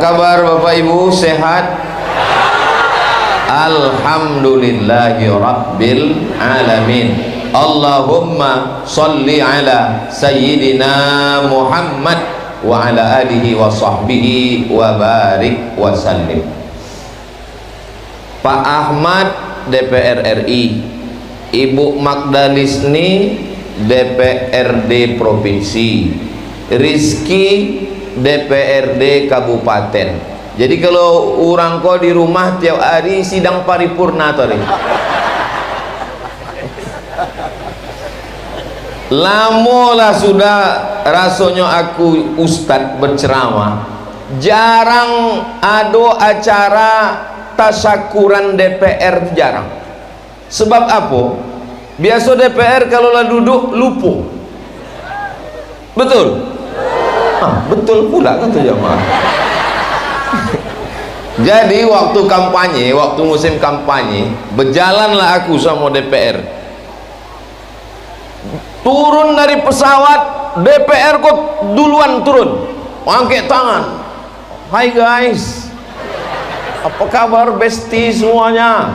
kabar Bapak Ibu, sehat? Alhamdulillahi Rabbil Alamin. Allahumma salli ala Sayyidina Muhammad wa ala alihi wa sahbihi wa barik wa sallim. Pak Ahmad DPR RI, Ibu Magdalisni DPRD Provinsi, Rizky DPRD Kabupaten. Jadi kalau orang kau di rumah tiap hari sidang paripurna tadi. Lamolah sudah rasanya aku ustadz berceramah, jarang ada acara tasyakuran DPR, jarang. Sebab apa? Biasa DPR kalau lah duduk lupa. Betul? Betul pula kata jamaah. Jadi waktu kampanye, waktu musim kampanye, berjalanlah aku sama DPR. Turun dari pesawat, DPR kok duluan turun, angkat tangan. Hai guys, apa kabar besti semuanya?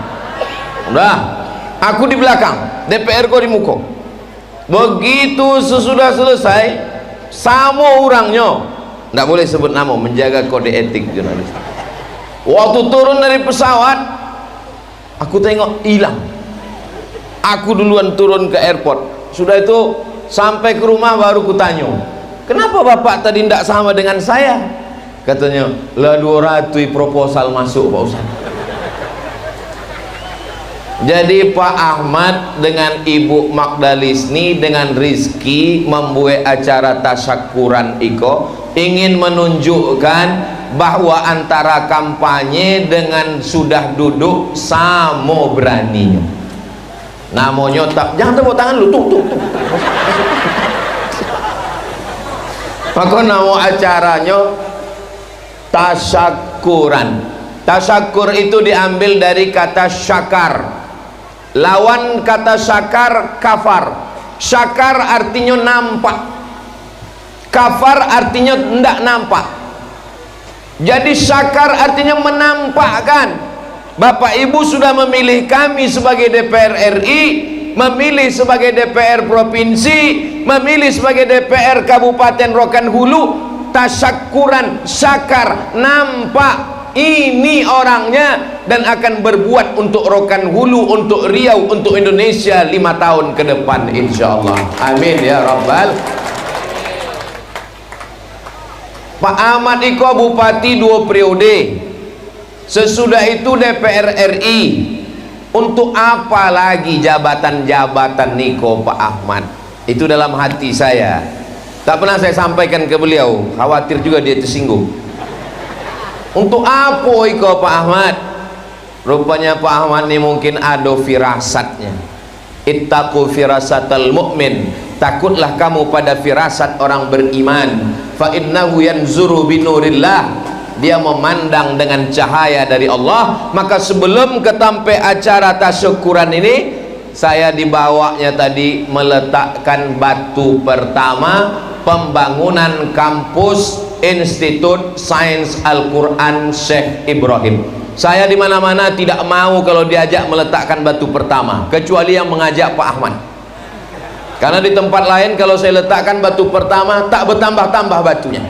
Udah, aku di belakang, DPR kok di muka. Begitu sesudah selesai, sama orangnya, tidak boleh sebut nama, menjaga kode etik jurnalis. Waktu turun dari pesawat, aku tengok hilang. Aku duluan turun ke airport. Sudah itu sampai ke rumah baru kutanya, kenapa bapak tadi tidak sama dengan saya? Katanya, lah 200 proposal masuk Pak Ustaz. Jadi Pak Ahmad dengan Ibu Magdalisni dengan Rizky membuat acara tasyakuran iko, ingin menunjukkan bahwa antara kampanye dengan sudah duduk sama beraninya. Namanya tak, jangan tepuk tangan lu, tuh. Maka nama acaranya tasyakuran. Tasyakur itu diambil dari kata syakar. Lawan kata syakar, kafar. Syakar artinya nampak, kafar artinya tidak nampak. Jadi syakar artinya menampakkan. Bapak Ibu sudah memilih kami sebagai DPR RI, memilih sebagai DPR Provinsi, memilih sebagai DPR Kabupaten Rokan Hulu. Tasyakuran, syakar, nampak ini orangnya dan akan berbuat untuk Rokan Hulu, untuk Riau, untuk Indonesia 5 tahun ke depan insyaallah. Amin ya rabbal. Pak Ahmad iko bupati 2 periode. Sesudah itu DPR RI. Untuk apa lagi jabatan-jabatan niko Pak Ahmad? Itu dalam hati saya. Tak pernah saya sampaikan ke beliau, khawatir juga dia tersinggung. Untuk apa iko Pak Ahmad? Rupanya Pak Ahmad ini mungkin ada firasatnya. Ittaqu firasatal mu'min, takutlah kamu pada firasat orang beriman. Fa innahu yanzuru binurillah, dia memandang dengan cahaya dari Allah. Maka sebelum ketampai acara tasyakuran ini, saya dibawanya tadi meletakkan batu pertama pembangunan kampus Institut Sains Al-Quran Syekh Ibrahim. Saya di mana-mana tidak mau kalau diajak meletakkan batu pertama, kecuali yang mengajak Pak Ahmad. Karena di tempat lain kalau saya letakkan batu pertama tak bertambah-tambah batunya.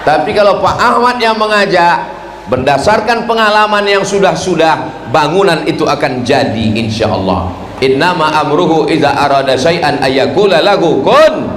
Tapi kalau Pak Ahmad yang mengajak, berdasarkan pengalaman yang sudah-sudah, bangunan itu akan jadi insyaallah. Innama amruhu idza arada syai'an ayyakula lahu kun.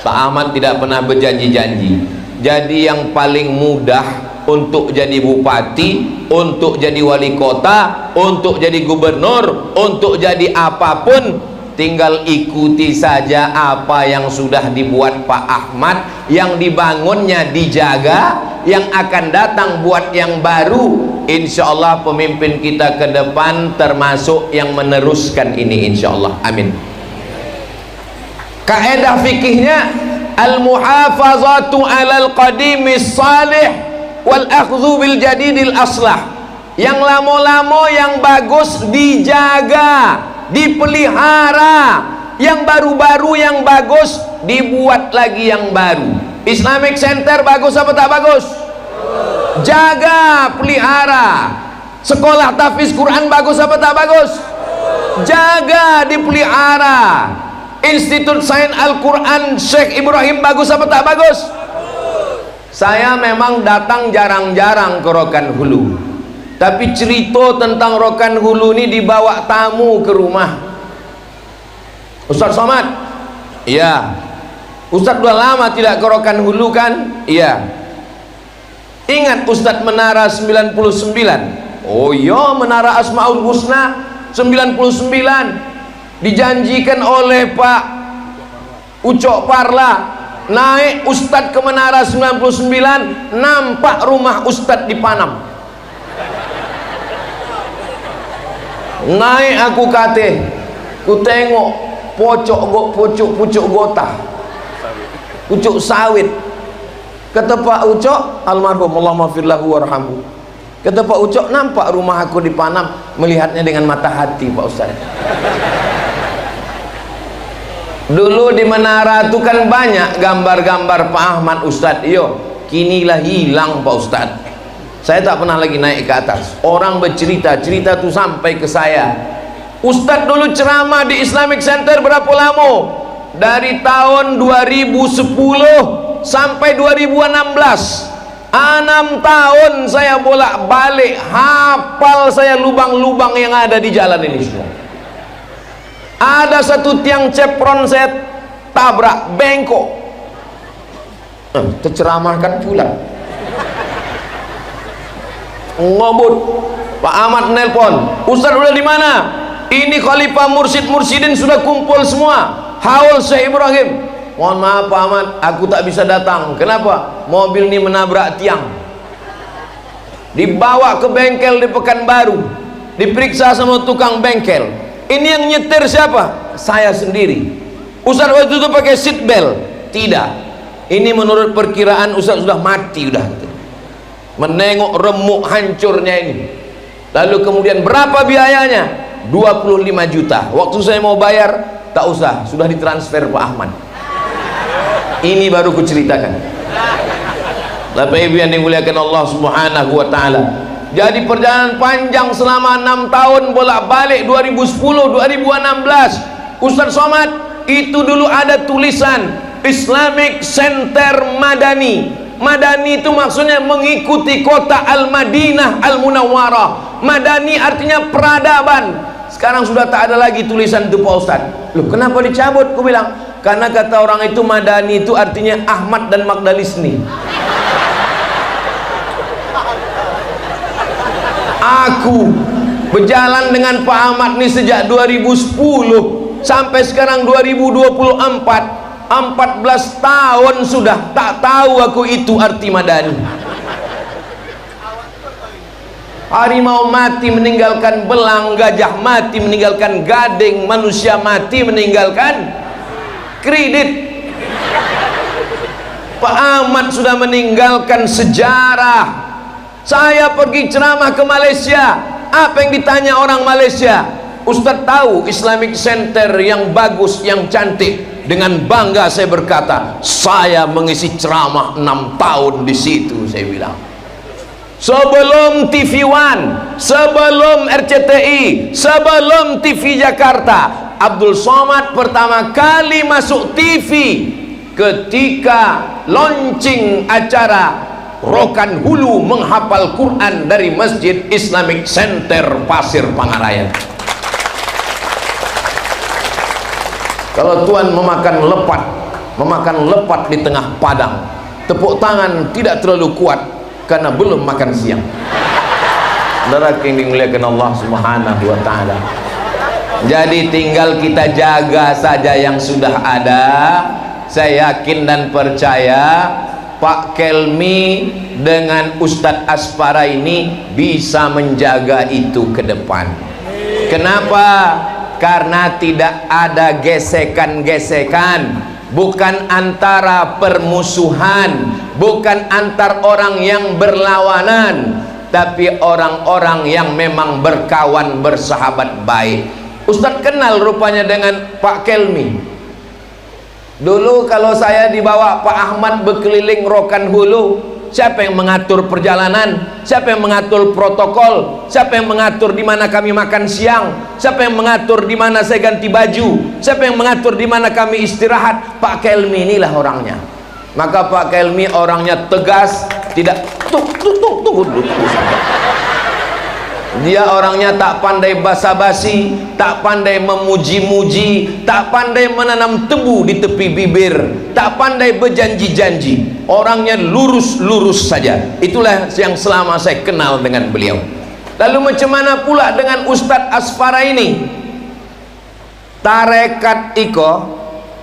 Pak Ahmad tidak pernah berjanji-janji. Jadi yang paling mudah untuk jadi bupati, untuk jadi wali kota, untuk jadi gubernur, untuk jadi apapun, tinggal ikuti saja apa yang sudah dibuat Pak Ahmad. Yang dibangunnya dijaga, yang akan datang buat yang baru. Insya Allah pemimpin kita ke depan termasuk yang meneruskan ini insya Allah. Amin. Kaedah fikihnya, al-muhafazatu alal qadimis salih wal akhdhu bil jadidil aslah. Yang lama-lama yang bagus dijaga, dipelihara. Yang baru-baru yang bagus dibuat lagi yang baru. Islamic Center bagus apa tak bagus? Jaga, pelihara. Sekolah tahfiz Quran bagus apa tak bagus? Jaga, dipelihara. Institut Sains Al-Quran Syekh Ibrahim bagus apa tak bagus? Saya memang datang jarang-jarang ke Rokan Hulu, tapi cerita tentang Rokan Hulu ini dibawa tamu ke rumah. Ustaz Somad, iya. Ustaz udah lama tidak ke Rokan Hulu kan? Iya. Ingat Ustaz Menara 99? Oh iya, Menara Asmaul Husna 99 dijanjikan oleh Pak Ucok Parla. Naik Ustadz ke Menara 99, nampak rumah Ustadz di Panam. Naik aku kate, ku tengok pucuk gota, pucuk sawit. Kata Pak Ucok, almarhum, Allah maafirlahu warhamhu, kata Pak Ucok, nampak rumah aku di Panam, melihatnya dengan mata hati Pak Ustadz. Dulu di Menara itu kan banyak gambar-gambar Pak Ahmad Ustadz. Iyo, kinilah hilang Pak Ustadz. Saya tak pernah lagi naik ke atas. Orang bercerita, cerita itu sampai ke saya. Ustadz dulu ceramah di Islamic Center berapa lama? Dari tahun 2010 sampai 2016. 6 tahun saya bolak-balik, hafal saya lubang-lubang yang ada di jalan ini semua. Ada satu tiang cepron saya tabrak, bengkok, terceramahkan pula. Ngobut, Pak Ahmad nelpon, Ustaz udah di mana? Ini Khalifah Mursyid-Mursyidin sudah kumpul semua, haul Syekh Ibrahim. Mohon maaf Pak Ahmad, aku tak bisa datang. Kenapa? Mobil ini menabrak tiang. Dibawa ke bengkel di Pekanbaru, diperiksa sama tukang bengkel. Ini yang nyetir siapa? Saya sendiri. Ustaz waktu itu pakai seat belt? Tidak. Ini menurut perkiraan Ustaz sudah mati udah. Menengok remuk hancurnya ini. Lalu kemudian berapa biayanya? 25 juta. Waktu saya mau bayar, tak usah, sudah ditransfer Pak Ahmad. Ini baru kuceritakan. Bapak Ibu yang dimuliakan Allah Subhanahu wa taala. Jadi perjalanan panjang selama 6 tahun bolak-balik 2010 2016. Ustaz Somad, itu dulu ada tulisan Islamic Center Madani. Madani itu maksudnya mengikuti kota Al-Madinah Al-Munawwarah. Madani artinya peradaban. Sekarang sudah tak ada lagi tulisan itu Pak Ustaz. Loh, kenapa dicabut? Aku bilang, karena kata orang itu Madani itu artinya Ahmad dan Magdalisni. Aku berjalan dengan Pak Ahmad ini sejak 2010 sampai sekarang 2024, 14 tahun sudah, tak tahu aku itu arti Madani. Harimau mati meninggalkan belang, gajah mati meninggalkan gading, manusia mati meninggalkan kredit. Pak Ahmad sudah meninggalkan sejarah. Saya pergi ceramah ke Malaysia, apa yang ditanya orang Malaysia? Ustaz tahu Islamic Center yang bagus, yang cantik. Dengan bangga saya berkata, saya mengisi ceramah 6 tahun di situ, saya bilang. Sebelum TV One, sebelum RCTI, sebelum TV Jakarta, Abdul Somad pertama kali masuk TV ketika launching acara Rokan Hulu menghafal Quran dari Masjid Islamic Center Pasir Pangarayan. Kalau Tuhan memakan lepat di tengah padang, tepuk tangan tidak terlalu kuat karena belum makan siang. Saudara yang dimuliakan Allah Subhanahu wa taala. Jadi tinggal kita jaga saja yang sudah ada. Saya yakin dan percaya Pak Kelmi dengan Ustadz Aspara ini bisa menjaga itu ke depan. Kenapa? Karena tidak ada gesekan-gesekan, bukan antara permusuhan, bukan antar orang yang berlawanan, tapi orang-orang yang memang berkawan, bersahabat baik. Ustadz kenal rupanya dengan Pak Kelmi. Dulu kalau saya dibawa Pak Ahmad berkeliling Rokan Hulu, siapa yang mengatur perjalanan? Siapa yang mengatur protokol? Siapa yang mengatur di mana kami makan siang? Siapa yang mengatur di mana saya ganti baju? Siapa yang mengatur di mana kami istirahat? Pak Kelmi inilah orangnya. Maka Pak Kelmi orangnya tegas, tidak dia orangnya tak pandai basa-basi, tak pandai memuji-muji, tak pandai menanam tebu di tepi bibir, tak pandai berjanji-janji. Orangnya lurus-lurus saja. Itulah yang selama saya kenal dengan beliau. Lalu macam mana pula dengan Ustadz Asfara ini? Tarekat Iko,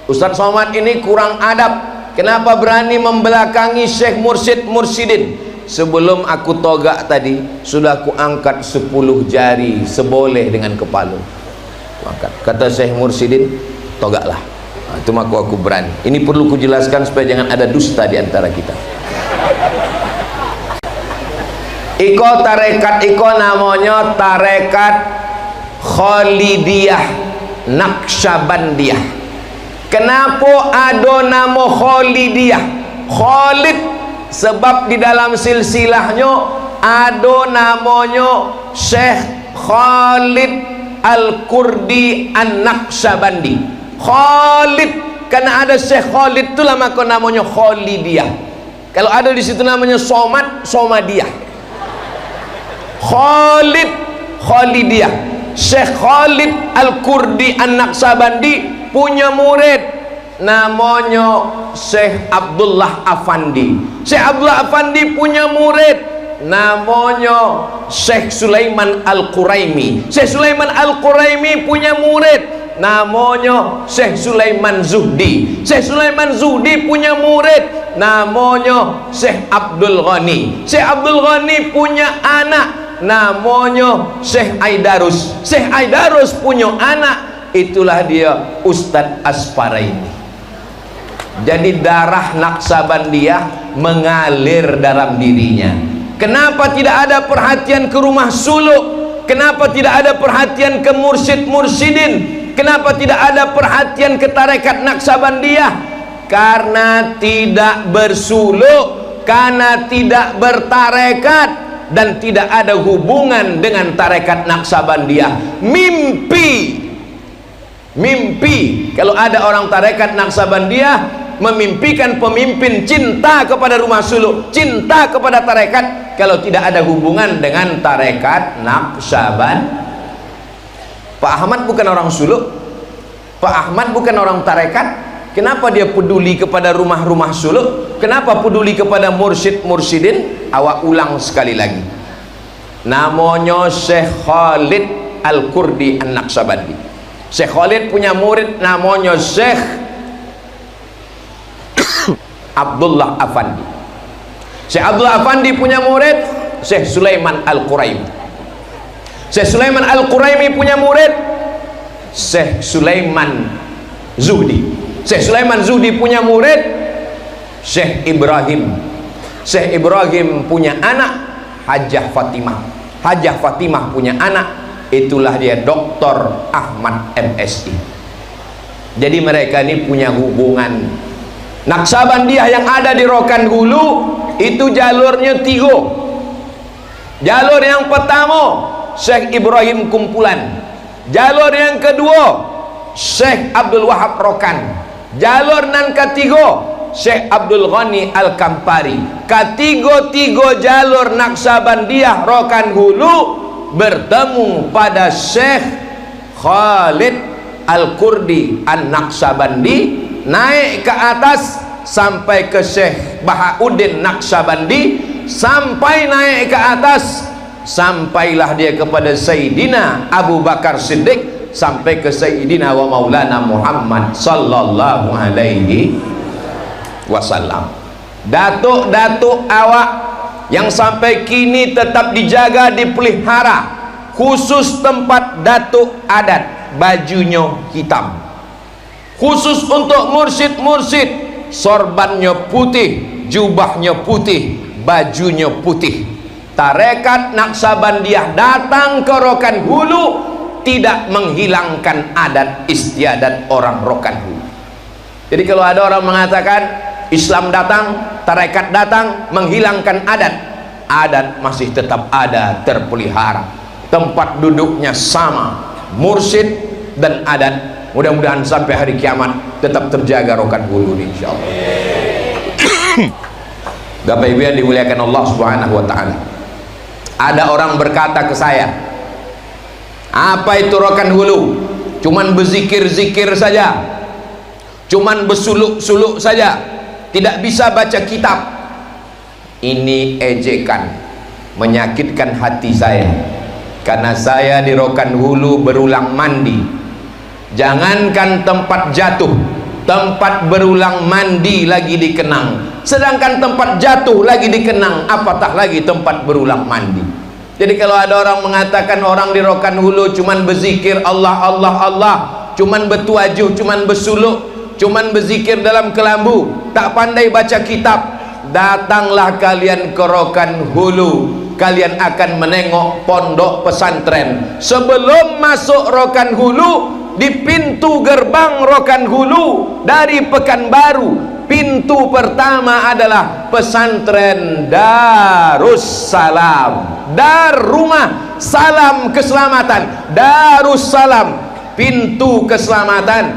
Ustadz Somad ini kurang adab. Kenapa berani membelakangi Syekh Mursyid Mursyidin? Sebelum aku togak tadi, sudah aku angkat 10 jari seboleh dengan kepala. Angkat. Kata Syekh Mursyidin, togaklah. Nah, itu aku berani. Ini perlu kujelaskan supaya jangan ada dusta di antara kita. Iko tarekat Iko namanya tarekat Khalidiyah Naqsyabandiyah. Kenapa ada nama Khalidiyah? Khalid sebab di dalam silsilahnya ada namanya Syekh Khalid Al-Kurdi An-Naqsyabandi. Khalid, karena ada Syekh Khalid itulah maka namanya Khalidiyah. Kalau ada di situ namanya Somad, Somadiyah. Khalid, Khalidiyah. Syekh Khalid Al-Kurdi An-Naqsyabandi punya murid namanya Syekh Abdullah Afandi. Syekh Abdullah Afandi punya murid namanya Syekh Sulaiman Al-Quraimi. Syekh Sulaiman Al-Quraimi punya murid namanya Syekh Sulaiman Zuhdi. Syekh Sulaiman Zuhdi punya murid namanya Syekh Abdul Ghani. Syekh Abdul Ghani punya anak namanya Syekh Aidarus. Syekh Aidarus punya anak, itulah dia Ustadz Asfara ini. Jadi darah Naqsyabandiyah mengalir dalam dirinya. Kenapa tidak ada perhatian ke rumah suluk? Kenapa tidak ada perhatian ke mursyid-mursyidin? Kenapa tidak ada perhatian ke tarekat Naqsyabandiyah? Karena tidak bersuluk, karena tidak bertarekat, dan tidak ada hubungan dengan tarekat Naqsyabandiyah. Mimpi kalau ada orang tarekat Naqsyabandiyah memimpikan pemimpin cinta kepada rumah suluk, cinta kepada tarekat, kalau tidak ada hubungan dengan tarekat Naqsyabandiyah. Pak Ahmad bukan orang suluk, Pak Ahmad bukan orang tarekat. Kenapa dia peduli kepada rumah-rumah suluk? Kenapa peduli kepada mursyid-mursyidin? Awak ulang sekali lagi, namanya Syekh Khalid Al-Kurdi An-Naqsyabandi. Syekh Khalid punya murid namanya Syekh Abdullah Afandi. Syekh Abdullah Afandi punya murid Syekh Sulaiman Al-Quraimi. Syekh Sulaiman Al-Quraimi punya murid Syekh Sulaiman Zuhdi. Syekh Sulaiman Zuhdi punya murid Syekh Ibrahim. Syekh Ibrahim punya anak Hajjah Fatimah. Hajjah Fatimah punya anak, itulah dia Dr. Ahmad MSI. Jadi mereka ini punya hubungan. Naqsyabandiyah yang ada di Rokan Hulu itu jalurnya 3. Jalur yang pertama Syekh Ibrahim Kumpulan. Jalur yang kedua Syekh Abdul Wahab Rokan. Jalur yang ketiga Syekh Abdul Ghani Al-Kampari. Ketiga-tiga jalur Naqsyabandiyah Rokan Hulu bertemu pada Syekh Khalid Al-Kurdi An-Naqsyabandi, naik ke atas sampai ke Syekh Bahauddin Naqsyabandi, sampai naik ke atas sampailah dia kepada Sayyidina Abu Bakar Siddiq, sampai ke Sayyidina wa Maulana Muhammad sallallahu alaihi wasallam. Datuk-datuk awak yang sampai kini tetap dijaga, dipelihara, khusus tempat datuk adat bajunya hitam, khusus untuk mursyid-mursyid sorbannya putih, jubahnya putih, bajunya putih. Tarekat Naqsyabandiyah datang ke Rokan Hulu tidak menghilangkan adat istiadat orang Rokan Hulu. Jadi kalau ada orang mengatakan Islam datang, tarekat datang, menghilangkan adat, adat masih tetap ada, terpelihara, tempat duduknya sama, mursyid dan adat. Mudah-mudahan sampai hari kiamat tetap terjaga Rokan Hulu insyaallah. Bapak Ibu yang dimuliakan Allah Subhanahu wa taala. Ada orang berkata ke saya, "Apa itu Rokan Hulu? Cuman berzikir-zikir saja. Cuman bersuluk-suluk saja. Tidak bisa baca kitab." Ini ejekan, menyakitkan hati saya. Karena saya di Rokan Hulu berulang mandi. Jangankan tempat jatuh, tempat berulang mandi lagi dikenang. Sedangkan tempat jatuh lagi dikenang, apatah lagi tempat berulang mandi. Jadi kalau ada orang mengatakan orang di Rokan Hulu cuman berzikir Allah Allah Allah, cuman bertuajuh, cuman bersuluk, cuman berzikir dalam kelambu, tak pandai baca kitab, datanglah kalian ke Rokan Hulu. Kalian akan menengok pondok pesantren. Sebelum masuk Rokan Hulu, di pintu gerbang Rokan Hulu dari Pekanbaru, pintu pertama adalah pesantren Darussalam. Dar rumah, salam keselamatan, Darussalam, pintu keselamatan.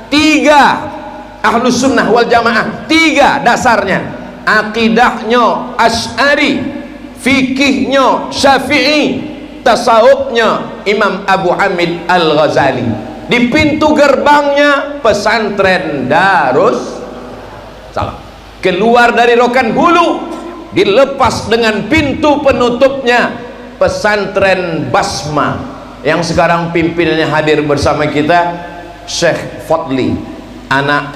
3 Ahlus Sunnah wal Jamaah, 3 dasarnya. Akidahnya Asy'ari, fikihnya Syafi'i, tasawufnya Imam Abu Hamid Al-Ghazali. Di pintu gerbangnya pesantren Darussalam. Keluar dari Rokan Hulu, dilepas dengan pintu penutupnya pesantren Basma, yang sekarang pimpinannya hadir bersama kita, Syekh Fadli, anak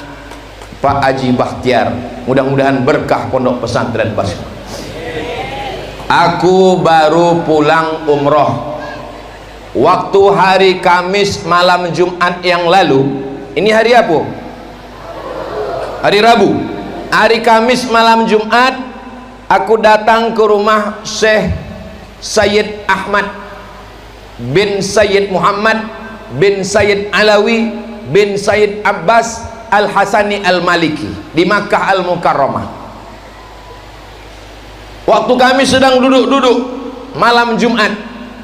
Pak Haji Bakhtiar. Mudah-mudahan berkah pondok pesantren Basma. Aku baru pulang umroh waktu hari Kamis malam Jumat yang lalu. Ini hari apa? Hari Rabu. Hari Kamis malam Jumat aku datang ke rumah Syekh Sayyid Ahmad bin Sayyid Muhammad bin Sayyid Alawi bin Sayyid Abbas Al-Hasani Al-Maliki di Makkah Al-Mukarramah. Waktu kami sedang duduk-duduk malam Jumat,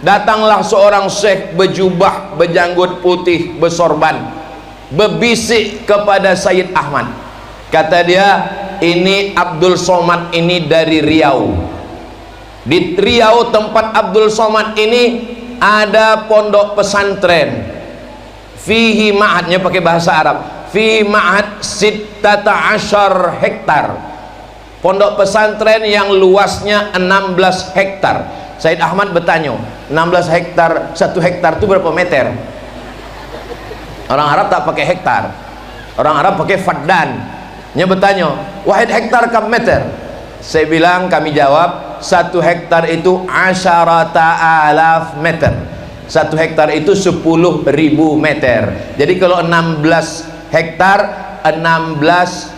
datanglah seorang syekh berjubah, berjanggut putih, bersorban, berbisik kepada Sayyid Ahmad. Kata dia, ini Abdul Somad ini dari Riau. Di Riau tempat Abdul Somad ini ada pondok pesantren. Fihi ma'hadnya pakai bahasa Arab. Fihi ma'had 16 hektar. Pondok pesantren yang luasnya 16 hektar. Said Ahmad bertanya, 16 hektar, 1 hektar itu berapa meter? Orang Arab tak pakai hektar, orang Arab pakai faddan. Nya bertanya, wahid hektar kam meter? Saya bilang, kami jawab, 1 hektar itu 10.000 meter. 1 hektar itu 10.000 meter. Jadi kalau 16 hektar, 16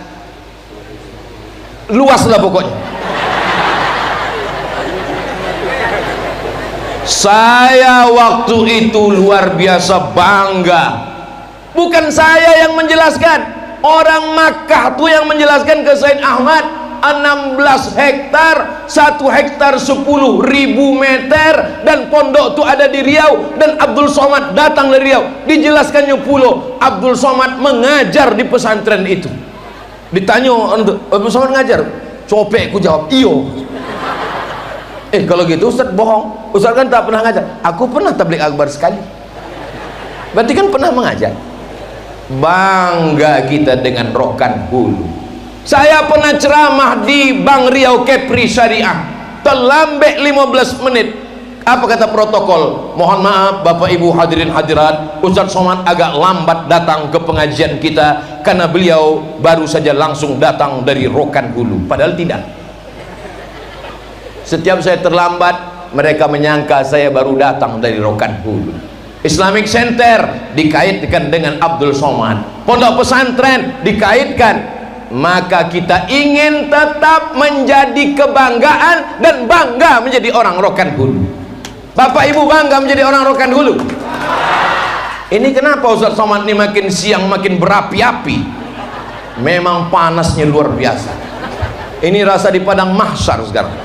luas lah pokoknya. Saya waktu itu luar biasa bangga. Bukan saya yang menjelaskan, orang Makkah tuh yang menjelaskan ke Said Ahmad. 16 hektar, 1 hektar 10.000 meter, dan pondok itu ada di Riau, dan Abdul Somad datang dari Riau. Dijelaskannya pula Abdul Somad mengajar di pesantren itu. Ditanya, Abdul Somad ngajar? Copek, ku jawab, iyo. Kalau gitu Ustaz bohong. Ustaz kan tak pernah ngajar. Aku pernah tabligh akbar sekali. Berarti kan pernah mengajar. Bangga kita dengan Rokan Hulu. Saya pernah ceramah di Bank Riau Kepri Syariah, terlambat 15 menit. Apa kata protokol? Mohon maaf Bapak Ibu hadirin hadirat, Ustaz Somad agak lambat datang ke pengajian kita karena beliau baru saja langsung datang dari Rokan Hulu. Padahal tidak. Setiap saya terlambat, mereka menyangka saya baru datang dari Rokan Hulu. Islamic Center dikaitkan dengan Abdul Somad, pondok pesantren dikaitkan. Maka kita ingin tetap menjadi kebanggaan dan bangga menjadi orang Rokan Hulu. Bapak Ibu bangga menjadi orang Rokan Hulu? Ini kenapa Ustaz Somad ini makin siang makin berapi-api? memang panasnya luar biasa. Ini rasa di padang mahsyar sekarang,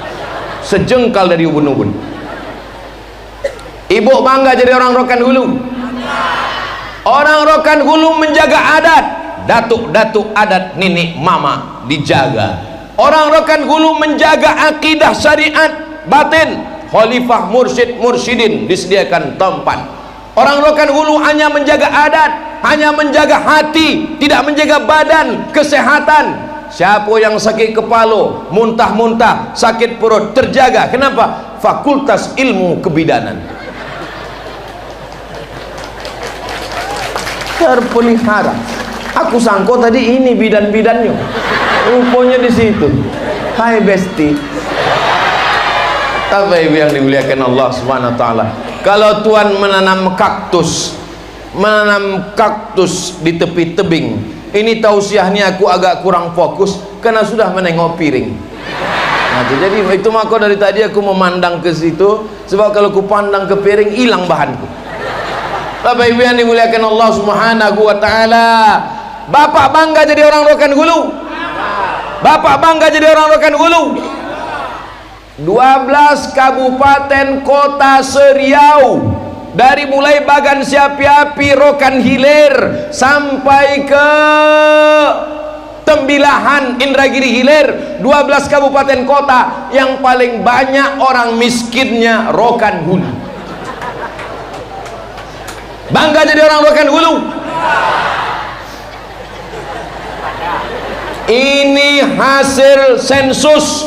sejengkal dari ubun-ubun. Ibu bangga jadi orang Rokan Hulu. Orang Rokan Hulu menjaga adat, datuk-datuk adat nenek mama dijaga. Orang Rokan Hulu menjaga akidah syariat batin, khalifah mursyid mursyidin disediakan tempat. Orang Rokan Hulu hanya menjaga adat, hanya menjaga hati, tidak menjaga badan, kesehatan. Siapa yang sakit kepala, muntah-muntah, sakit perut, terjaga. Kenapa? Fakultas Ilmu Kebidanan terpelihara. Aku sangka tadi ini bidan-bidannya, rupanya di situ. Hai besti. Apa ibu yang dimuliakan Allah Subhanahu wa taala? Kalau Tuhan menanam kaktus di tepi tebing, ini tausiahnya aku agak kurang fokus karena sudah menengok piring. Nah, jadi itu maka dari tadi aku memandang ke situ, sebab kalau aku pandang ke piring hilang bahanku. Bapak ibu yang dimuliakan Allah Subhanahu wa taala, bapak bangga jadi orang Rokan Hulu. Bapak bangga jadi orang Rokan Hulu. 12 kabupaten kota se-Riau, dari mulai Bagan Siapi-api, Rokan Hilir sampai ke Tembilahan, Indragiri Hilir, 12 kabupaten kota yang paling banyak orang miskinnya Rokan Hulu. Bangga jadi orang Rokan Hulu. Ini hasil sensus.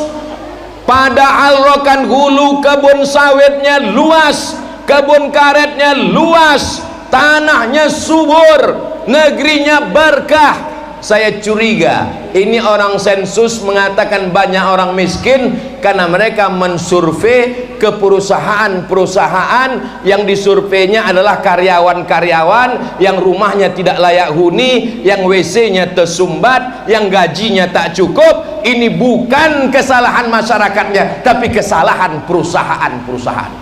Padahal Rokan Hulu kebun sawitnya luas, kebun karetnya luas, tanahnya subur, negerinya berkah. Saya curiga ini orang sensus mengatakan banyak orang miskin karena mereka mensurvei ke perusahaan-perusahaan yang disurveinya adalah karyawan-karyawan yang rumahnya tidak layak huni, yang WC-nya tersumbat, yang gajinya tak cukup. Ini bukan kesalahan masyarakatnya, tapi kesalahan perusahaan-perusahaan.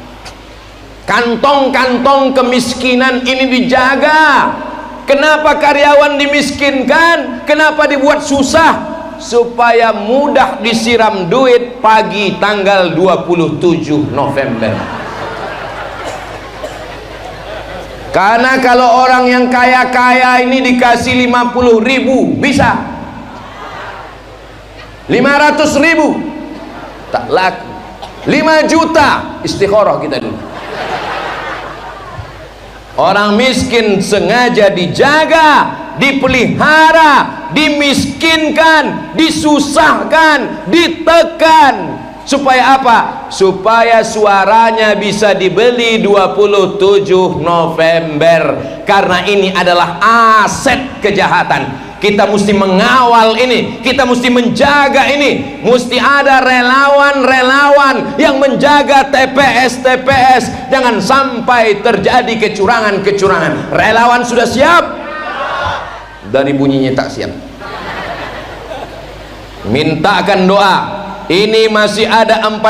Kantong-kantong kemiskinan ini dijaga. Kenapa karyawan dimiskinkan? Kenapa dibuat susah? Supaya mudah disiram duit pagi tanggal 27 November. Karena kalau orang yang kaya-kaya ini dikasih 50.000 bisa, 500.000 tak laku, 5 juta istikharah kita dulu. Orang miskin sengaja dijaga, dipelihara, dimiskinkan, disusahkan, ditekan. Supaya apa? Supaya suaranya bisa dibeli 27 November. Karena ini adalah aset kejahatan. Kita mesti mengawal ini, kita mesti menjaga ini. Mesti ada relawan-relawan yang menjaga TPS-TPS. Jangan sampai terjadi kecurangan-kecurangan. Relawan sudah siap? Dari bunyinya tak siap. Mintakan doa. Ini masih ada 40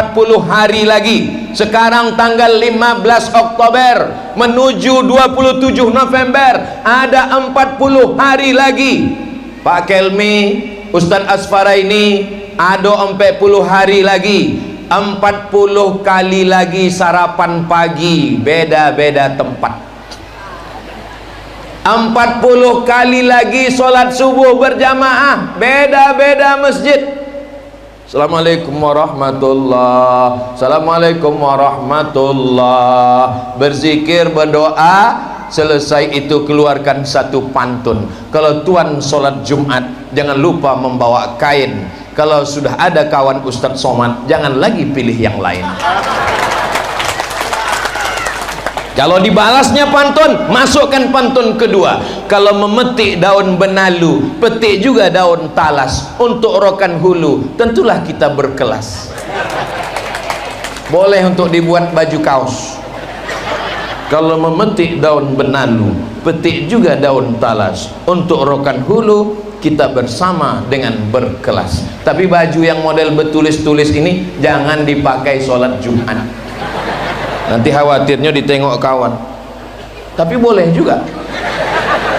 hari lagi. Sekarang tanggal 15 Oktober menuju 27 November, ada 40 hari lagi. Pak Kelmi, Ustadz Asfara ini ada 40 hari lagi. 40 kali lagi sarapan pagi, beda-beda tempat. 40 kali lagi sholat subuh berjamaah, beda-beda masjid. Assalamualaikum warahmatullah. Assalamualaikum warahmatullah. Berzikir, berdoa, selesai itu keluarkan satu pantun. Kalau tuan sholat Jumat, jangan lupa membawa kain. Kalau sudah ada kawan Ustadz Somad, jangan lagi pilih yang lain. Kalau dibalasnya pantun, masukkan pantun kedua. Kalau memetik daun benalu, petik juga daun talas. Untuk Rokan Hulu, tentulah kita berkelas. Boleh untuk dibuat baju kaos. Kalau memetik daun benalu, petik juga daun talas. Untuk Rokan Hulu, kita bersama dengan berkelas. Tapi baju yang model bertulis-tulis ini jangan dipakai sholat Jumat. Nanti khawatirnya ditengok kawan. Tapi boleh juga.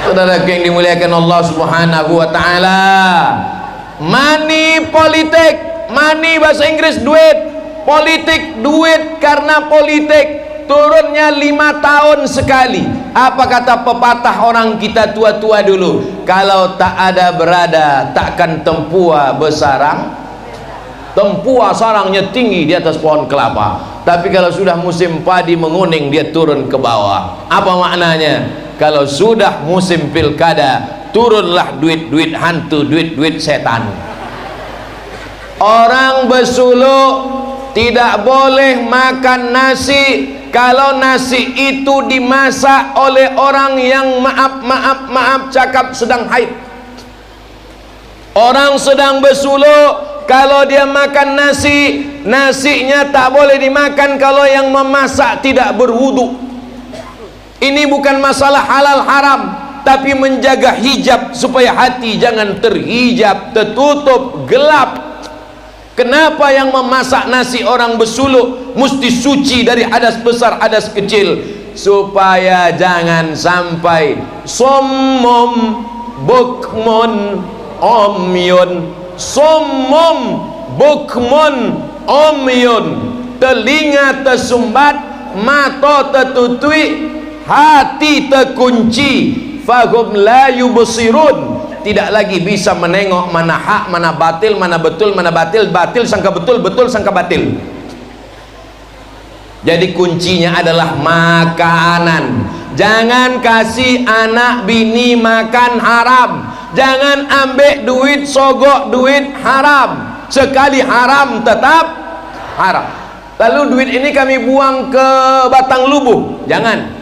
Saudara yang dimuliakan Allah Subhanahu wa taala, money politik, money bahasa Inggris duit, politik duit, karena politik turunnya 5 tahun sekali. Apa kata pepatah orang kita tua-tua dulu? Kalau tak ada berada, takkan tempua bersarang. Tempua sarangnya tinggi di atas pohon kelapa, tapi kalau sudah musim padi menguning, dia turun ke bawah. Apa maknanya? Kalau sudah musim pilkada, turunlah duit-duit hantu, duit-duit setan. Orang bersuluk tidak boleh makan nasi kalau nasi itu dimasak oleh orang yang maaf cakap sedang haid. Orang sedang bersuluk, kalau dia makan nasi, nasinya tak boleh dimakan kalau yang memasak tidak berwudu. Ini bukan masalah halal haram, tapi menjaga hijab supaya hati jangan terhijab, tertutup, gelap. Kenapa yang memasak nasi orang bersuluk mesti suci dari hadas besar, hadas kecil? Supaya jangan sampai sommum bukmun omyun, sommum bukmun omyun, telinga tersumbat, mata tertutui, hati terkunci, fahum la yubsirun, tidak lagi bisa menengok mana hak, mana batil, mana betul, mana batil, batil sangka betul, betul sangka batil. Jadi kuncinya adalah makanan. Jangan kasih anak bini makan haram, jangan ambil duit sogok duit haram. Sekali haram tetap haram. Lalu duit ini kami buang ke batang lubuh, jangan.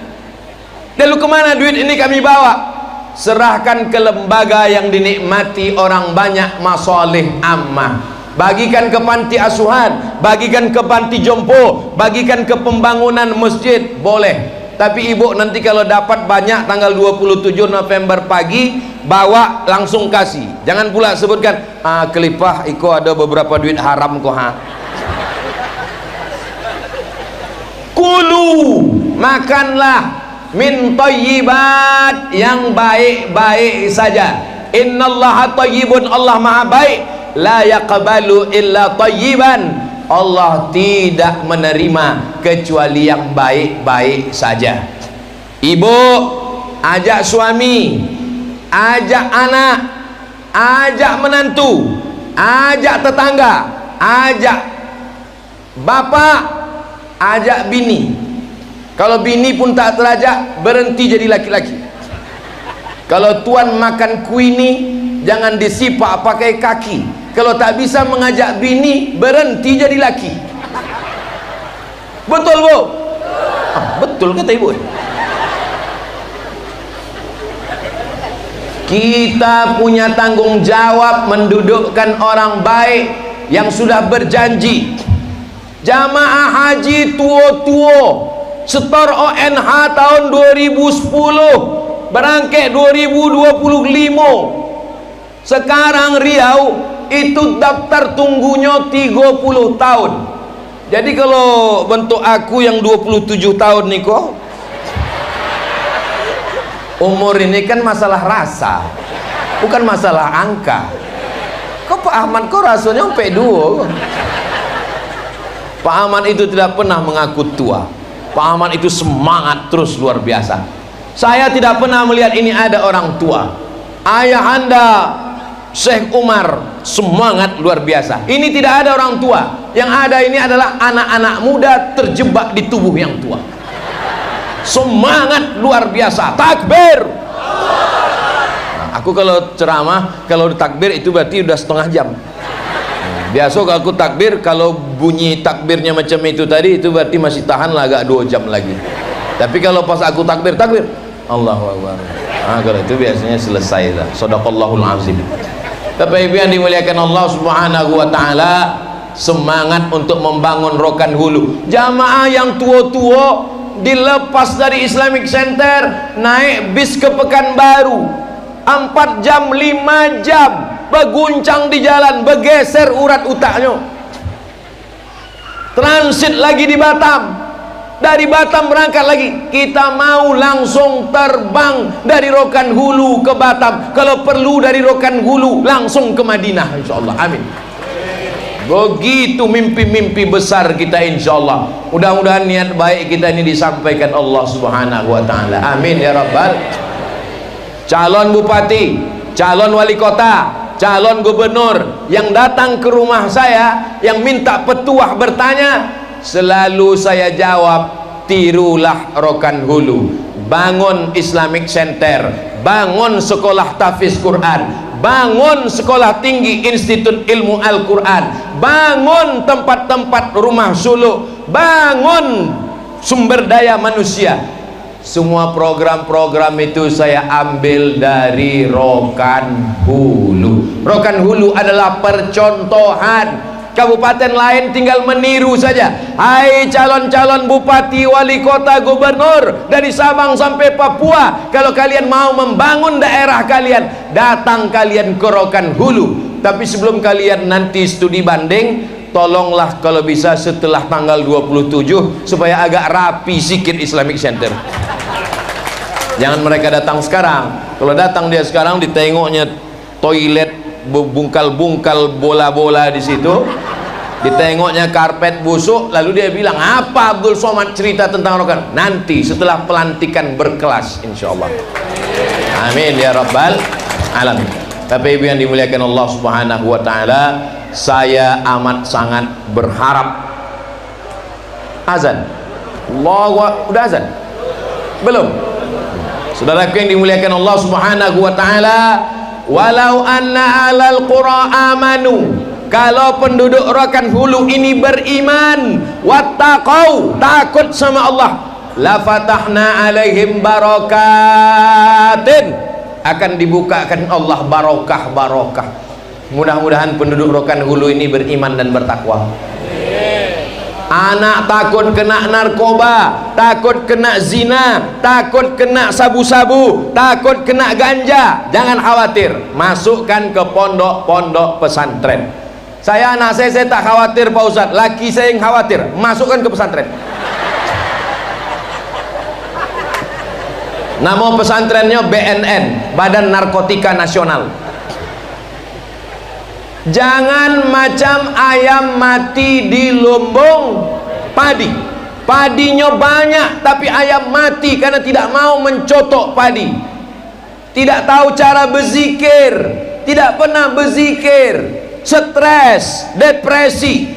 Lalu kemana duit ini kami bawa? Serahkan ke lembaga yang dinikmati orang banyak, masalih ammah. Bagikan ke panti asuhan, bagikan ke panti jompo, bagikan ke pembangunan masjid, boleh. Tapi ibu nanti kalau dapat banyak tanggal 27 November pagi, bawa langsung kasih. Jangan pula sebutkan, kelipah iko ada beberapa duit haram kok ha. Kulu, makanlah min thayyibat, yang baik-baik saja. Innallaha thayyibun, Allah maha baik. La yaqbalu illa thayyiban, Allah tidak menerima kecuali yang baik-baik saja. Ibu ajak suami, ajak anak, ajak menantu, ajak tetangga, ajak bapak, ajak bini. Kalau bini pun tak terajak, berhenti jadi laki-laki. Kalau tuan makan kuini, jangan disipak pakai kaki. Kalau tak bisa mengajak bini, berhenti jadi laki. Betul bu? Betul kata ibu. Kita punya tanggung jawab mendudukkan orang baik yang sudah berjanji. Jamaah haji tua-tua setor ONH tahun 2010, berangkat 2025. Sekarang Riau itu daftar tunggunya 30 tahun. Jadi kalau bentuk aku yang 27 tahun nih kok, umur ini kan masalah rasa, bukan masalah angka. Kok Pak Ahmad kok rasanya sampai 2? Pak Ahmad itu tidak pernah mengaku tua. Pak Ahmad itu semangat terus luar biasa. Saya tidak pernah melihat ini ada orang tua. Ayah anda Syekh Umar semangat luar biasa. Ini tidak ada orang tua. Yang ada ini adalah anak-anak muda terjebak di tubuh yang tua. Semangat luar biasa. Takbir. Nah, aku kalau ceramah, kalau takbir itu berarti udah setengah jam. Biasa kalau aku takbir, kalau bunyi takbirnya macam itu tadi, itu berarti masih tahan lah agak 2 jam lagi. Tapi kalau pas aku takbir, Allahu Akbar. Kalau itu biasanya selesai lah. Shadaqallahul azim. Bapak Ibu yang dimuliakan Allah Subhanahu wa taala, semangat untuk membangun Rokan Hulu. Jamaah yang tua-tua dilepas dari Islamic Center, naik bis ke Pekanbaru. 4 jam, 5 jam berguncang di jalan, bergeser urat otaknya. Transit lagi di Batam, dari Batam berangkat lagi. Kita mau langsung terbang dari Rokan Hulu ke Batam, kalau perlu dari Rokan Hulu langsung ke Madinah, insyaallah. Amin. Begitu mimpi-mimpi besar kita, insyaallah. Mudah-mudahan niat baik kita ini disampaikan Allah Subhanahu wa taala. Amin ya rabbal. Calon bupati, calon wali kota, calon gubernur yang datang ke rumah saya, yang minta petuah bertanya, selalu saya jawab, tirulah Rokan Hulu, bangun Islamic Center, bangun sekolah tahfiz Quran, bangun sekolah tinggi Institut Ilmu Al-Quran, bangun tempat-tempat rumah suluk, bangun sumber daya manusia. Semua program-program itu saya ambil dari Rokan Hulu. Rokan Hulu adalah percontohan. Kabupaten lain tinggal meniru saja. Hai calon-calon bupati, wali kota, gubernur dari Sabang sampai Papua, kalau kalian mau membangun daerah kalian, datang kalian ke Rokan Hulu. Tapi sebelum kalian nanti studi banding, tolonglah kalau bisa setelah tanggal 27 supaya agak rapi sikit Islamic Center. Jangan mereka datang sekarang. Kalau datang dia sekarang, ditengoknya toilet bungkal-bungkal bola-bola di situ, ditengoknya karpet busuk, lalu dia bilang, apa Abdul Somad cerita tentang Rokan? Nanti setelah pelantikan berkelas, insyaallah. Amin ya rabbal alamin. Tapi ibu yang dimuliakan Allah Subhanahu wa taala, saya amat sangat berharap. Azan. Allah, udah azan? Belum? Saudaraku yang dimuliakan Allah Subhanahu wa taala, walau anna alal qura amanu, kalau penduduk Rokan Hulu ini beriman, wattaqau, takut sama Allah, la fatahna alaihim barakatin, akan dibukakan Allah barokah-barokah. Mudah-mudahan penduduk Rokan Hulu ini beriman dan bertakwa. Anak takut kena narkoba, takut kena zina, takut kena sabu-sabu, takut kena ganja, jangan khawatir, masukkan ke pondok-pondok pesantren. Anak saya tak khawatir Pak Ustadz, laki saya yang khawatir, masukkan ke pesantren. Nama pesantrennya BNN, Badan Narkotika Nasional. Jangan macam ayam mati di lumbung padi. Padinya banyak tapi ayam mati karena tidak mau mencotok padi. Tidak tahu cara berzikir, tidak pernah berzikir, stres, depresi.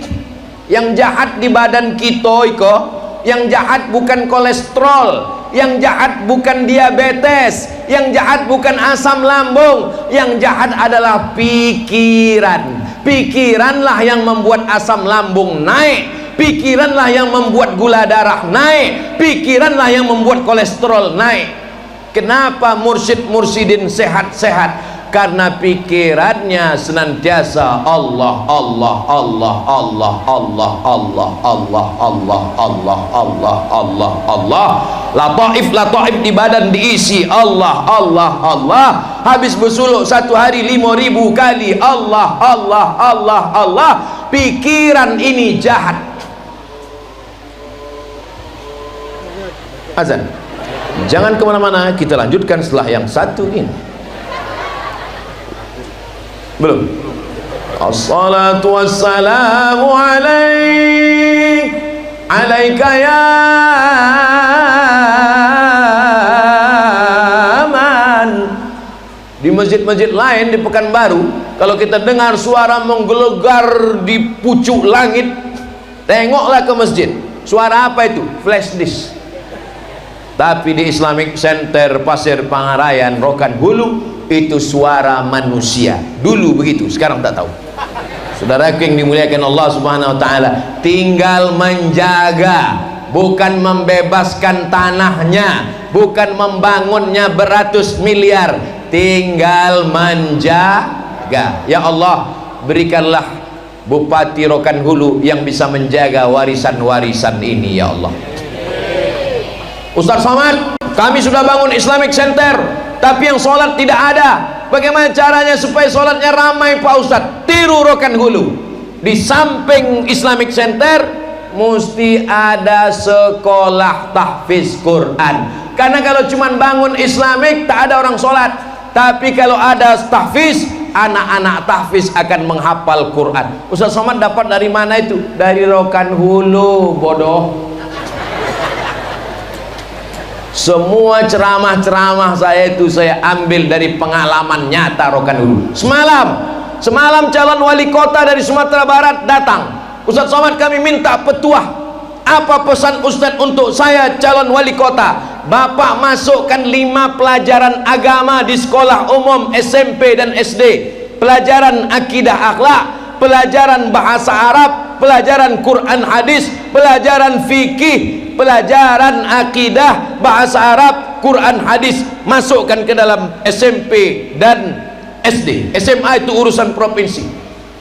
Yang jahat di badan kita iko, yang jahat bukan kolesterol, yang jahat bukan diabetes, yang jahat bukan asam lambung, yang jahat adalah pikiran. Pikiranlah yang membuat asam lambung naik, pikiranlah yang membuat gula darah naik, pikiranlah yang membuat kolesterol naik. Kenapa mursyid-mursyidin sehat-sehat? Karena pikirannya senantiasa Allah, Allah, Allah, Allah, Allah, Allah, Allah, Allah, Allah, Allah, Allah, Allah. Lataif di badan diisi Allah, Allah, Allah. Habis bersuluk satu hari 5.000 kali Allah, Allah, Allah, Allah. Pikiran ini jahat. Azan. Jangan kemana-mana, kita lanjutkan setelah yang satu ini. Belum. Assalatu wassalamu alaik, alaika ya man. Di masjid-masjid lain di Pekanbaru, kalau kita dengar suara menggelegar di pucuk langit, tengoklah ke masjid. Suara apa itu? Flash disk. Tapi di Islamic Center Pasir Pangarayan, Rokan Hulu, itu suara manusia. Dulu begitu, sekarang tak tahu. Saudara yang dimuliakan Allah Subhanahu wa taala, tinggal menjaga, bukan membebaskan tanahnya, bukan membangunnya beratus miliar, tinggal menjaga. Ya Allah, berikanlah Bupati Rokan Hulu yang bisa menjaga warisan-warisan ini ya Allah. Ustaz Somad, kami sudah bangun Islamic Center, tapi yang sholat tidak ada. Bagaimana caranya supaya sholatnya ramai Pak Ustadz? Tiru Rokan Hulu. Di samping Islamic Center, mesti ada sekolah tahfiz Quran. Karena kalau cuma bangun Islamik tak ada orang sholat, tapi kalau ada tahfiz, anak-anak tahfiz akan menghafal Quran. Ustaz Somad dapat dari mana itu? Dari Rokan Hulu, bodoh. Semua ceramah-ceramah saya itu saya ambil dari pengalaman nyata Rokan Hulu. Semalam calon wali kota dari Sumatera Barat datang. Ustaz Somad, kami minta petuah. Apa pesan Ustaz untuk saya calon wali kota? Bapak masukkan 5 pelajaran agama di sekolah umum SMP dan SD. Pelajaran akidah akhlak, pelajaran bahasa Arab, pelajaran Quran hadis, pelajaran fikih, pelajaran akidah, bahasa Arab, Quran hadis, masukkan ke dalam SMP dan SD. SMA itu urusan provinsi.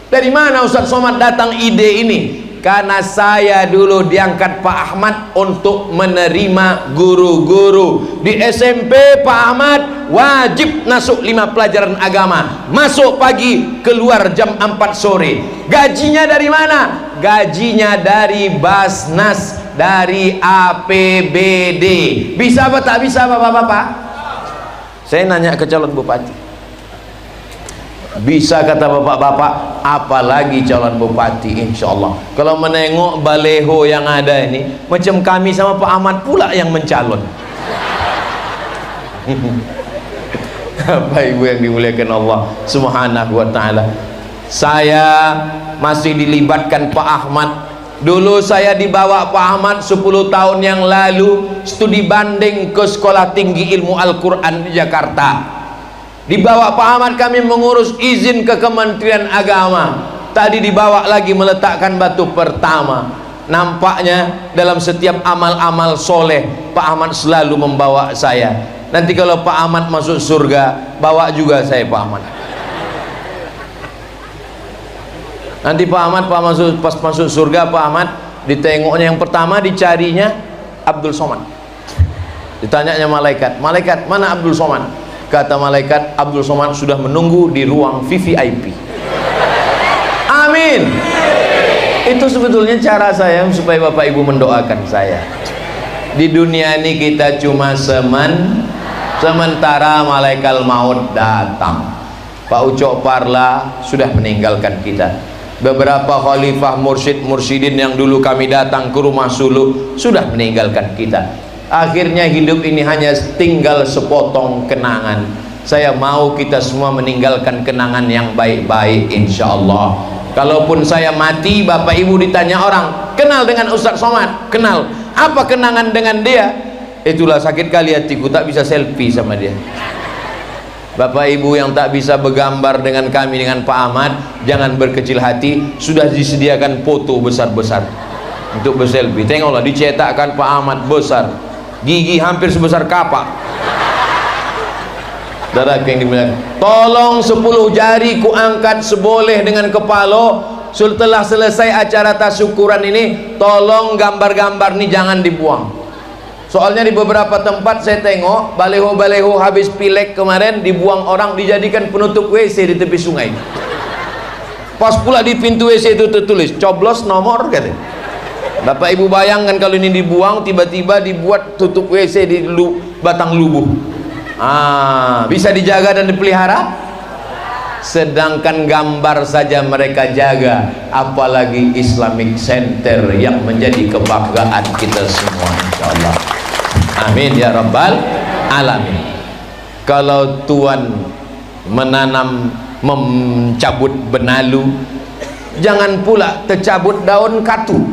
Dari mana Ustaz Somad datang ide ini? Karena saya dulu diangkat Pak Ahmad untuk menerima guru-guru. Di SMP Pak Ahmad wajib masuk 5 pelajaran agama, masuk pagi, keluar jam 4 sore. Gajinya dari mana? Gajinya dari Basnas, dari APBD. Bisa apa tak bisa bapak-bapak? Saya nanya ke calon bupati. Bisa, kata bapak-bapak, apalagi calon bupati insya Allah. Kalau menengok baleho yang ada ini, macam kami sama Pak Ahmad pula yang mencalon. Bapak Ibu yang dimuliakan Allah Subhanahu wa ta'ala, saya masih dilibatkan Pak Ahmad. Dulu saya dibawa Pak Ahmad 10 tahun yang lalu studi banding ke Sekolah Tinggi Ilmu Al-Quran di Jakarta. Dibawa Pak Ahmad kami mengurus izin ke Kementerian Agama. Tadi dibawa lagi meletakkan batu pertama. Nampaknya dalam setiap amal-amal soleh Pak Ahmad selalu membawa saya. Nanti kalau Pak Ahmad masuk surga, bawa juga saya Pak Ahmad. Nanti Pak Ahmad pas masuk surga, Pak Ahmad ditengoknya yang pertama, dicarinya Abdul Somad. Ditanyanya malaikat, malaikat mana Abdul Somad? Kata malaikat, Abdul Somad sudah menunggu di ruang VVIP. Amin. Itu sebetulnya cara saya supaya Bapak Ibu mendoakan saya. Di dunia ini kita cuma sementara malaikat maut datang. Pak Ucok Parla sudah meninggalkan kita. Beberapa khalifah mursyid-mursyidin yang dulu kami datang ke rumah suluk sudah meninggalkan kita. Akhirnya hidup ini hanya tinggal sepotong kenangan. Saya mau kita semua meninggalkan kenangan yang baik-baik insya Allah. Kalaupun saya mati, Bapak Ibu ditanya orang, kenal dengan Ustaz Somad? Kenal. Apa kenangan dengan dia? Itulah sakit kali hatiku, tak bisa selfie sama dia. Bapak Ibu yang tak bisa bergambar dengan kami, dengan Pak Ahmad, jangan berkecil hati. Sudah disediakan foto besar-besar untuk berselfie. Tengoklah, dicetakkan Pak Ahmad besar, gigi hampir sebesar kapak. Saudara yang dimuliakan, tolong 10 jari ku angkat seboleh dengan kepala. Setelah selesai acara tasyukuran ini, tolong gambar-gambar ini jangan dibuang. Soalnya di beberapa tempat saya tengok baleho-baleho habis pilek kemarin dibuang orang, dijadikan penutup WC di tepi sungai. Pas pula di pintu WC itu tertulis coblos nomor, katanya. Bapak Ibu bayangkan kalau ini dibuang, tiba-tiba dibuat tutup WC di batang lubuh. Bisa dijaga dan dipelihara? Sedangkan gambar saja mereka jaga, apalagi Islamic Center yang menjadi kebanggaan kita semua insyaallah. Amin ya rabbal alamin. Kalau Tuhan mencabut benalu, jangan pula tercabut daun katu.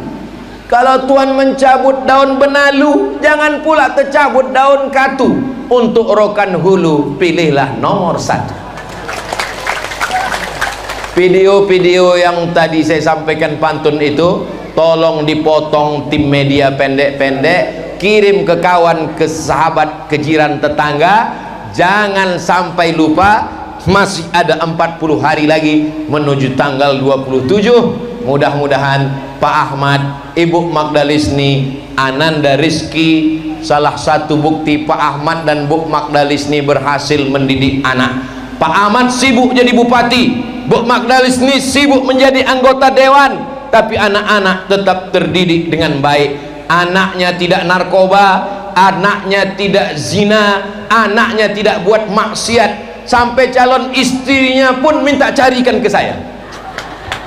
Kalau Tuhan mencabut daun benalu, jangan pula tercabut daun katu. Untuk Rokan Hulu, pilihlah nomor 1. Video-video yang tadi saya sampaikan pantun itu tolong dipotong tim media pendek-pendek, kirim ke kawan, ke sahabat, ke jiran tetangga. Jangan sampai lupa, masih ada 40 hari lagi menuju tanggal 27. Mudah-mudahan Pak Ahmad, Ibu Magdalisni, Ananda Rizki, salah satu bukti Pak Ahmad dan Bu Magdalisni berhasil mendidik anak. Pak Ahmad sibuk jadi bupati, Bu Magdalisni sibuk menjadi anggota dewan, tapi anak-anak tetap terdidik dengan baik. Anaknya tidak narkoba, anaknya tidak zina, anaknya tidak buat maksiat, sampai calon istrinya pun minta carikan ke saya.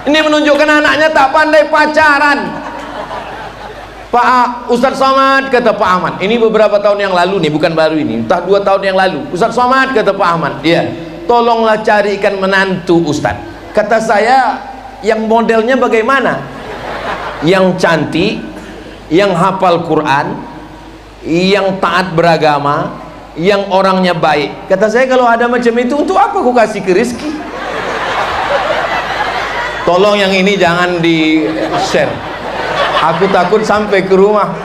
Ini menunjukkan anaknya tak pandai pacaran. Pak Ustadz Somad, kata Pak Ahmad, ini beberapa tahun yang lalu nih, bukan baru ini, entah 2 tahun yang lalu. Ustadz Somad, kata Pak Ahmad, iya, tolonglah carikan menantu Ustadz. Kata saya, yang modelnya bagaimana? Yang cantik, yang hafal Quran, yang taat beragama, yang orangnya baik. Kata saya, kalau ada macam itu, untuk apa aku kasih ke Rizki? Tolong yang ini jangan di share. Aku takut sampai ke rumah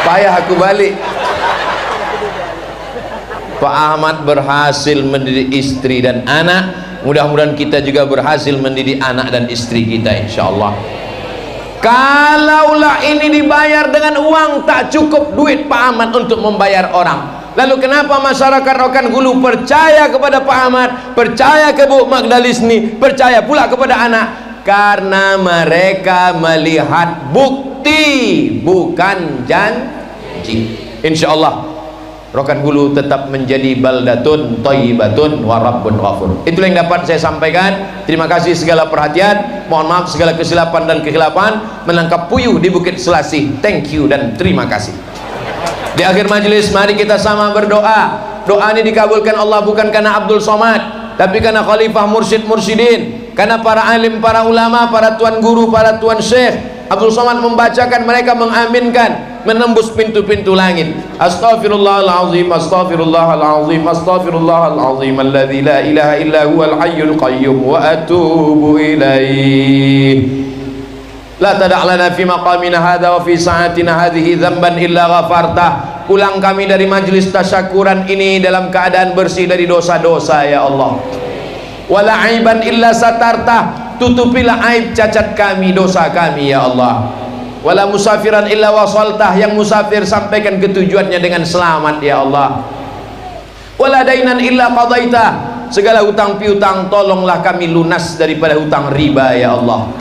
payah aku balik. Pak Ahmad berhasil mendidik istri dan anak, mudah-mudahan kita juga berhasil mendidik anak dan istri kita, insyaallah. Kalaulah ini dibayar dengan uang, tak cukup duit Pak Ahmad untuk membayar orang. Lalu kenapa masyarakat Rokan Hulu percaya kepada Pak Ahmad, percaya ke Bu Magdalisni, percaya pula kepada anak? Karena mereka melihat bukti, bukan janji. Insyaallah Rokan Hulu tetap menjadi baldatun thayyibatun wa rabbun ghafur. Itulah yang dapat saya sampaikan. Terima kasih segala perhatian, mohon maaf segala kesilapan dan kekhilapan. Menangkap puyuh di Bukit Selasih, thank you dan terima kasih. Di akhir majelis mari kita sama berdoa. Doa ini dikabulkan Allah bukan karena Abdul Somad, tapi karena Khalifah Mursyid Mursyidin, karena para alim, para ulama, para tuan guru, para tuan syekh. Abdul Somad membacakan, mereka mengaminkan, menembus pintu-pintu langit. Astaghfirullahalazim, astaghfirullahalazim, astaghfirullahalazim alladzi la ilaha illa huwal hayyul qayyum wa atubu ilaih. La tada' lana fi maqamina hadha wa fi sa'atina hadhihi dzamban illa ghafartah. Pulang kami dari majelis tasyakuran ini dalam keadaan bersih dari dosa-dosa ya Allah. Wala aiban illa satartah, tutupilah aib cacat kami, dosa kami ya Allah. Wala musafiran illa wasaltah, yang musafir sampaikan ke tujuannya dengan selamat ya Allah. Wala dainan illa qadaitah, segala hutang piutang tolonglah kami lunas daripada hutang riba ya Allah.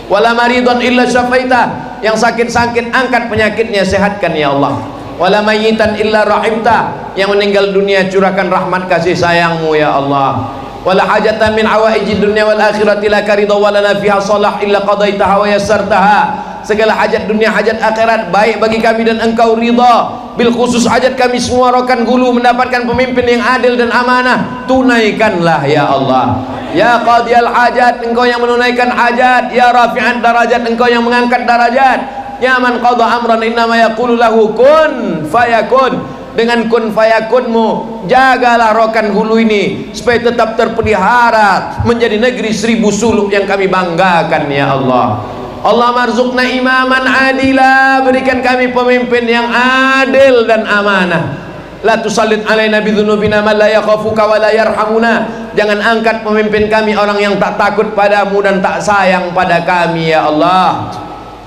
Wala maridun illa syafaitah, yang sakit-sakit angkat penyakitnya, sehatkan ya Allah. Wala mayyitan illa rahimtah, yang meninggal dunia curahkan rahmat kasih sayangmu ya Allah. Wala hajatan min awaijid dunya wal akhirati laka ridha wa lana fiha salah illa qadaitaha wa yassartaha, segala hajat dunia hajat akhirat baik bagi kami dan engkau ridha. Bil khusus hajat kami semua Rokan Hulu mendapatkan pemimpin yang adil dan amanah, tunaikanlah ya Allah. Ya qadiyal hajat, engkau yang menunaikan hajat. Ya rafi'an darajat, engkau yang mengangkat darajat. Ya man qadha amran innama yaqulu lahu kun fayakun. Dengan kun fayakunmu jagalah Rokan Hulu ini supaya tetap terpelihara menjadi negeri 1000 suluk yang kami banggakan ya Allah. Allah marzuqna imaman adila, berikan kami pemimpin yang adil dan amanah. La tusallit alaina bidzunubina man la yakhafuka wa la yarhamuna, jangan angkat pemimpin kami orang yang tak takut padamu dan tak sayang pada kami ya Allah.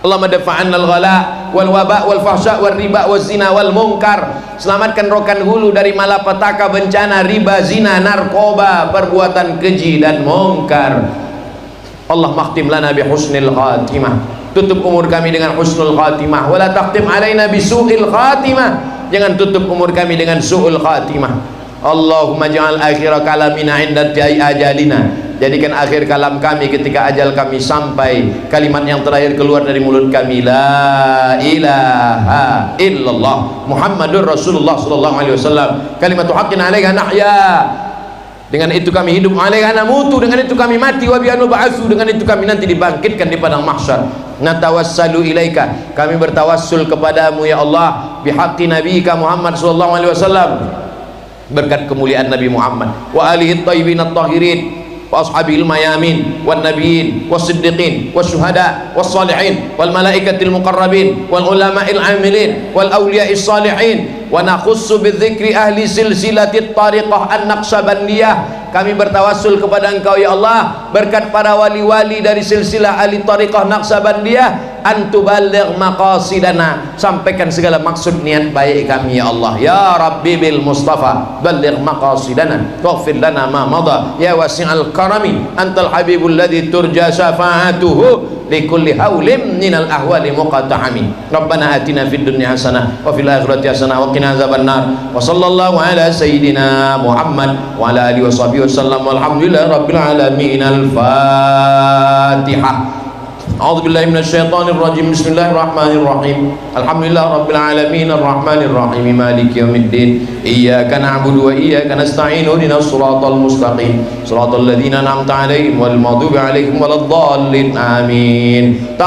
Allahumma dafa'anna al-ghala wal waba wal fahsya wal riba wal zina wal munkar. Selamatkan Rokan Hulu dari malapetaka, bencana, riba, zina, narkoba, perbuatan keji dan munkar. Allah makhtim lana bi husnil khatimah, tutup umur kami dengan husnul khatimah. Wala takhtim alaina bi su'il khatimah, jangan tutup umur kami dengan su'ul khatimah. Allahumma ja'al akhir kalamina inda ajalina, jadikan akhir kalam kami ketika ajal kami sampai, kalimat yang terakhir keluar dari mulut kami la ilaha illallah Muhammadur Rasulullah sallallahu alaihi wasallam, kalimatu haqqin 'alaiha nahya, dengan itu kami hidup, 'alaiha namutu, dengan itu kami mati, wa bi'anu ba'atsu, dengan itu kami nanti dibangkitkan di padang mahsyar. Natawassalu ilaika, kami bertawassul kepadamu ya Allah, bihaqqi nabiyika Muhammad sallallahu alaihi wasallam, berkat kemuliaan Nabi Muhammad wa alihi thayyibin at-tahirin wa ashabil mayamin wan nabiyyin was-siddiqin wasyuhada was-salihin wal malaikatil muqarrabin wal ulama'il amilin wal awliya'is salihin. Wa nakhussu bidzikri ahli silsilatit tariqah an-naqsabandiyah, kami bertawassul kepada engkau ya Allah berkat para wali-wali dari silsilah ahli tariqah Naqsabandiyah, antuballigh maqasidana, sampaikan segala maksud niat baik kami ya Allah. Ya Rabbi bil Mustafa balligh maqasidana waghfir lana ma madha ya wasi'al karami antal habibul ladzi turja syafa'atuhu likulli haulim minal ahwali muqatta'ami. Rabbana atina fid dunya hasanah wa fil akhirati hasanah wa qina azabannar. Wa sallallahu ala sayyidina Muhammad wa ala alihi washabihi wasallam. Walhamdulillahi rabbil alamin. Al-Fatihah. A'udzu billahi minasyaitonir rajim. Bismillahirrahmanirrahim. Alhamdulillahirabbil alamin arrahmanir rahim maliki yaumiddin. Iyyaka na'budu wa iyyaka nasta'in. Ihdinas siratal mustaqim. Shiratal ladzina an'amta 'alaihim wal maghdubi 'alaihim waladdallin. Amin.